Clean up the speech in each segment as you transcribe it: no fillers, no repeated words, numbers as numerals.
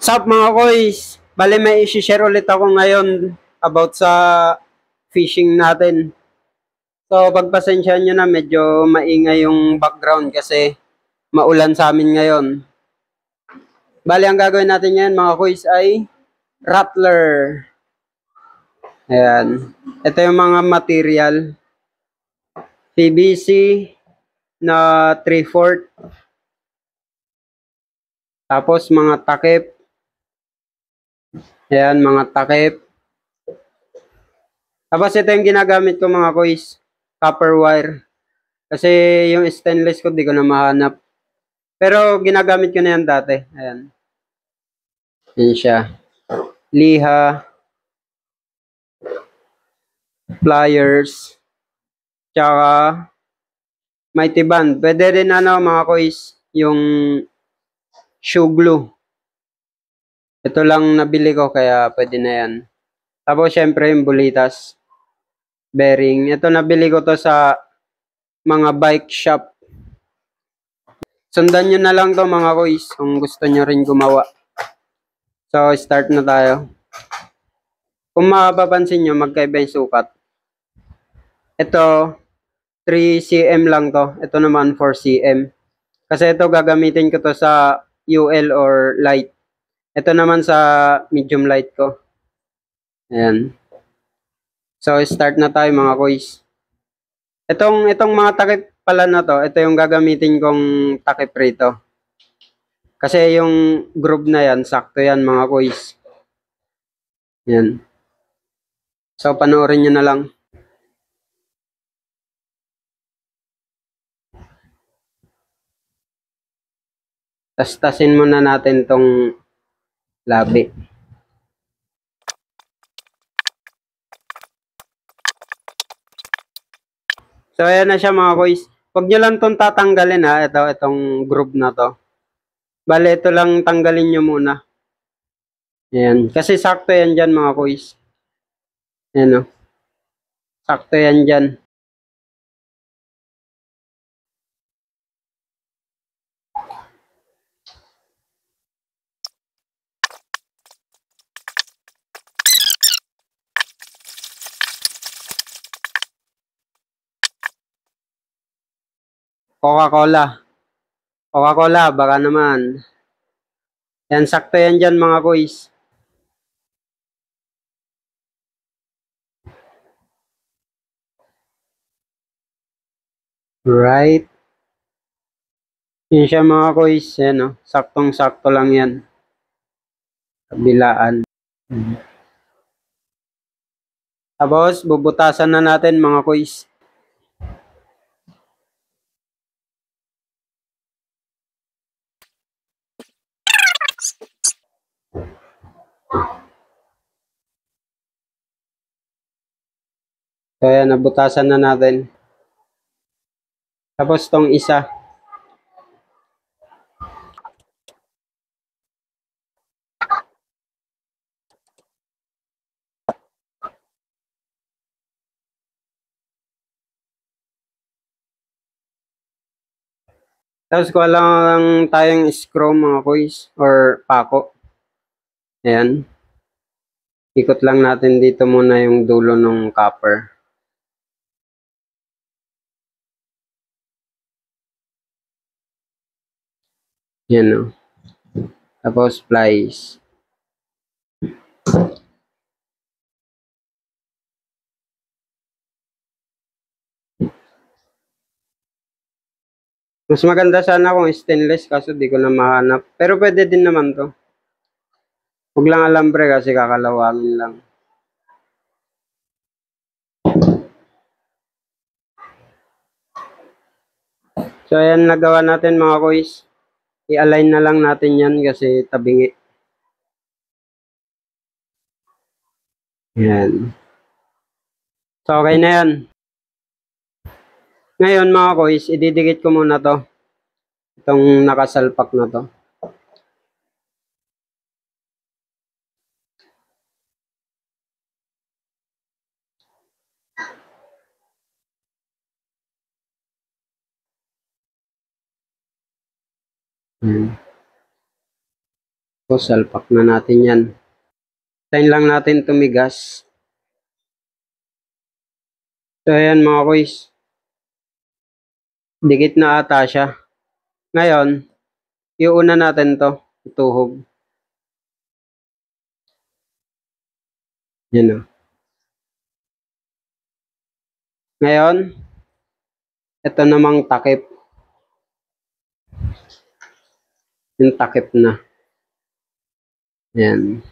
Sup mga koys? Bale may isi-share ulit ako ngayon about sa fishing natin. So pagpasensyahan nyo na medyo maingay yung background kasi maulan sa amin ngayon. Bale ang gagawin natin ngayon mga koys ay rattler. Ayan. Ito yung mga material. PVC na 3/4. Tapos mga takip. Ayan, mga takip. Tapos ito yung ginagamit ko mga koys. Copper wire. Kasi yung stainless ko di ko na mahanap. Pero ginagamit ko na yan dati. Ayan. Yan siya. Liha. Pliers. Tsaka mighty band. Pwede rin mga koys. Yung shoe glue. Ito lang nabili ko kaya pwede na yan. Tapos syempre yung bulitas. Bearing. Ito nabili ko to sa mga bike shop. Sundan nyo na lang to mga koys kung gusto nyo rin gumawa. So start na tayo. Kung mapapansin nyo magkaiba yung sukat. Ito 3 cm lang to. Ito naman 4 cm. Kasi ito gagamitin ko to sa UL or light. Ito naman sa medium light ko. Ayan. So start na tayo mga koys. Itong mga takip pala na to, ito yung gagamitin kong takip rito. Kasi yung groove na yan, sakto yan mga koys. Yan. So panoorin nyo na lang. Tastasin muna natin tong labi. So ayan na siya mga koys. Huwag nyo lang itong tatanggalin ha. Itong groove na to. Bale ito lang tanggalin nyo muna. Ayan. Kasi sakto yan dyan mga koys. Ayan o. Sakto yan dyan. Coca-Cola. Coca-Cola, baka naman. Yan, sakto yan dyan mga koys. Right. Yan siya mga koys. Yan o. Saktong-sakto lang yan. Kabilaan. Tapos, bubutasan na natin mga koys. So, ayan, nabutasan na natin. Tapos, tong isa. Tapos, kuha lang tayong screw mga koys or pako. Ayan. Ikot lang natin dito muna yung dulo ng copper. Yan o. Tapos, plies. Mas maganda sana kung stainless kaso di ko na mahanap. Pero pwede din naman to. Huwag lang alambre kasi kakalawangin lang. So ayan nagawa natin mga koys. I-align na lang natin yan kasi tabingi. Yan. So okay na yan. Ngayon mga koys, ididikit ko muna to. Itong nakasalpak na to. So, salpak na natin yan. Tayin lang natin tumigas. So, ayan mga kuys. Dikit na ata siya. Ngayon, iuna natin to. Ituhog. Yan o. Ngayon, ito namang takip. Yung takip na. Yan.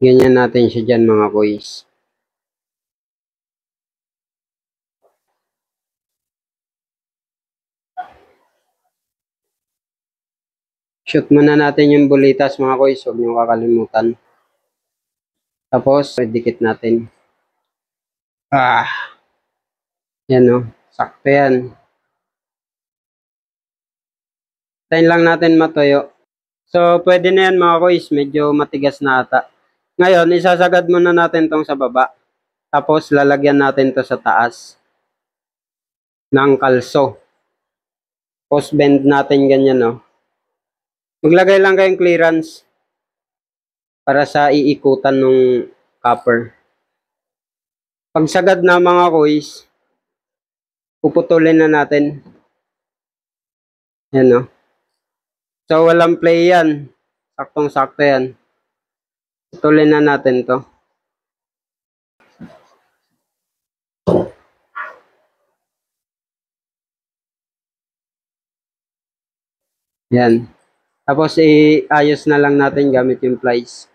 Ganyan natin siya dyan mga kuys. Shoot muna natin yung bulitas mga kuys. Huwag nyo kakalimutan. Tapos, dikit natin. Yan o. Sakto yan. Tayin lang natin matuyo. So, pwede na yan mga kuys. Medyo matigas na ata. Ngayon, isasagad muna natin tong sa baba. Tapos, lalagyan natin to sa taas ng kalso. Post bend natin ganyan o. Maglagay lang kayong clearance para sa iikutan ng copper. Pagsagad na mga kuys, puputulin na natin. Yan o. So, walang play yan. Saktong-sakto yan. Putulin na natin to. Yan. Tapos, iayos na lang natin gamit yung plies.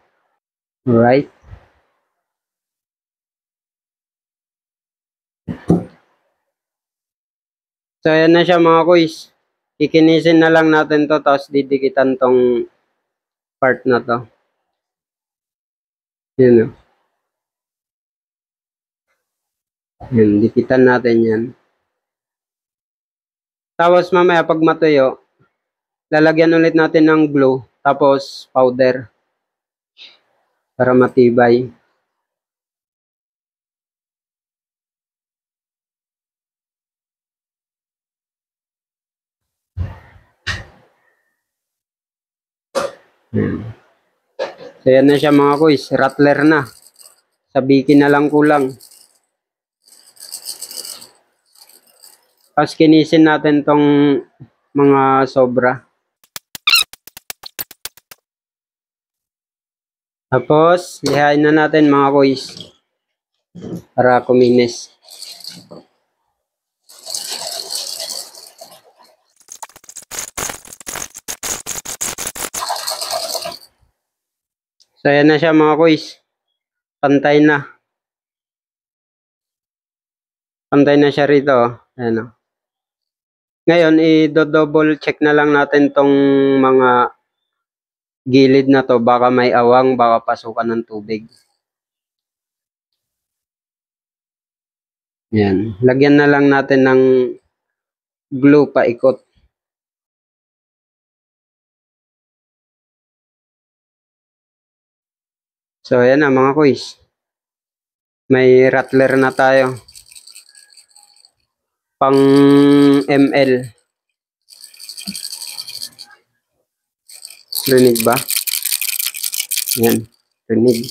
Alright. So, ayan na siya mga kuys. Ikinisin na lang natin to, tapos didikitan tong part na to. Yan o. Yan, dikitan natin yan. Tapos, mamaya pag matuyo, lalagyan ulit natin ng glue, tapos powder. Para matibay. So, yan na siya mga kuys. Rattler na. Sabikin na lang kulang. Tapos kinisin natin tong mga sobra. Tapos, lihain na natin mga kuys. Para kuminis. So, yan na siya mga kuys. Pantay na. Pantay na siya rito. Ayan o. Ngayon, i-double check na lang natin tong mga gilid na to. Baka may awang, baka pasukan ng tubig. Yan. Lagyan na lang natin ng glue paikot. So, ayan na mga kuys. May rattler na tayo. Pang ML. Rinig ba? Yan. Rinig.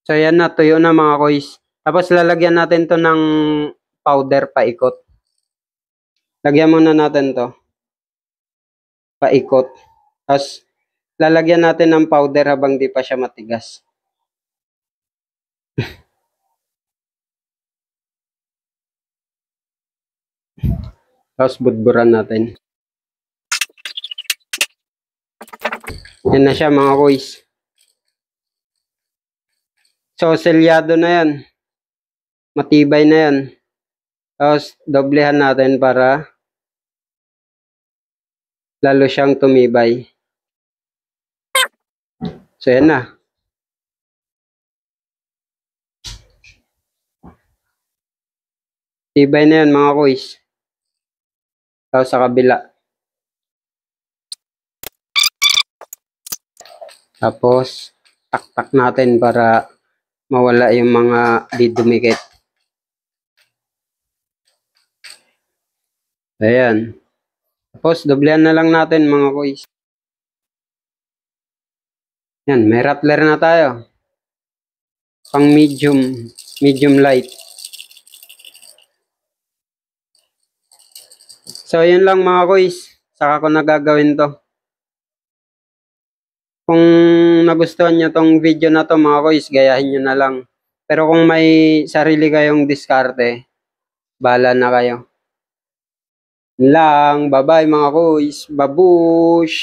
So, ayan na. Tuyo na mga kuys. Tapos, lalagyan natin to ng powder paikot. Lagyan muna natin to. Paikot. Tapos, lalagyan natin ng powder habang di pa siya matigas. Tapos, budburan natin. Yan na siya mga kuys. So, selyado na yan. Matibay na yan. Tapos, doblehan natin para lalo siyang tumibay. So, yan na. Tibay na yan mga kuys. Tapos sa kabila. Tapos, taktak natin para mawala yung mga di dumikit. Ayan. Tapos, doblehan na lang natin mga kuys. Yan, may rattler na tayo. Pang medium light. So, yun lang mga kuys. Saka ko nagagawin to. Kung nagustuhan nyo tong video na to mga kuys, gayahin nyo na lang. Pero kung may sarili kayong diskarte, bahala na kayo. Yun lang. Bye-bye mga kuys. Babush!